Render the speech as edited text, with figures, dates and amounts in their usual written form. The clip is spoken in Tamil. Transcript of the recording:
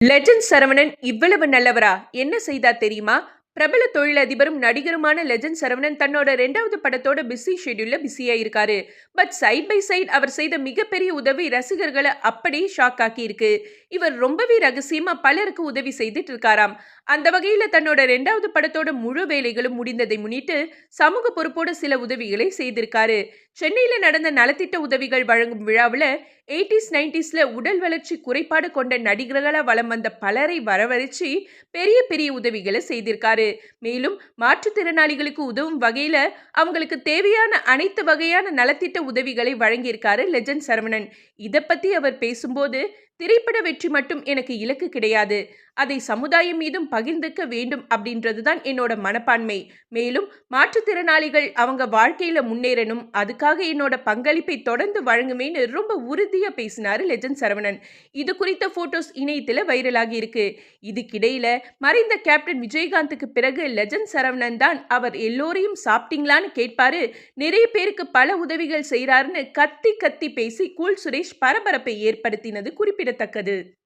லெஜண்ட் சரவணன் இவ்வளவு நல்லவரா? என்ன செய்தார் தெரியுமா? பிரபல தொழிலதிபரும் நடிகருமான லெஜண்ட் சரவணன் தன்னோட 2வது படத்தோட பிஸி ஷெட்யூல்ல பிஸியா இருக்காரு. பட் சைட் பை சைட் அவர் செய்த மிகப்பெரிய உதவி ரசிகர்களை அப்படியே ஷாக் ஆக்கி இருக்கு. இவர் ரொம்பவே ரகசியமா பலருக்கு உதவி செய்துட்டு இருக்காராம். அந்த வகையில தன்னோட 2வது படத்தோட முழு வேலைகளும் முடிந்ததை முன்னிட்டு சமூக பொறுப்போட சில உதவிகளை செய்திருக்காரு. சென்னையில நடந்த நலத்திட்ட உதவிகள் வழங்கும் விழாவில் 80s 90ஸ்ல உடல் வளர்ச்சி குறைபாடு கொண்ட நடிகர்களா வலம் வந்த பலரை வரவழைச்சு பெரிய பெரிய உதவிகளை செய்திருக்காரு. மேலும் மாற்றுத்திறனாளிகளுக்கு உதவும் வகையில அவங்களுக்கு தேவையான அனைத்து வகையான நலத்திட்ட உதவிகளை வழங்கியிருக்காரு லெஜண்ட் சரவணன். இதை பத்தி அவர் பேசும்போது, திரைப்பட வெற்றி மட்டும் எனக்கு இலக்கு கிடையாது, அதை சமுதாயம் மீதும் பகிர்ந்துக்க வேண்டும் அப்படின்றதுதான் என்னோட மனப்பான்மை. மேலும் மாற்றுத்திறனாளிகள் அவங்க வாழ்க்கையில முன்னேறணும், அதுக்காக என்னோட பங்களிப்பை தொடர்ந்து வழங்குவேன்னு ரொம்ப உறுதியா பேசினாரு லெஜண்ட் சரவணன். இது குறித்த போட்டோஸ் இணையத்துல வைரலாகி இருக்கு. இதுக்கிடையில மறைந்த கேப்டன் விஜயகாந்துக்கு பிறகு லெஜண்ட் சரவணன் தான் அவர் எல்லோரையும் சாப்பிட்டீங்களான்னு கேட்பாரு, நிறைய பேருக்கு பல உதவிகள் செய்யறாருன்னு கத்தி கத்தி பேசி கூல் சுரேஷ் பரபரப்பை ஏற்படுத்தினது குறிப்பிடத்தக்கது.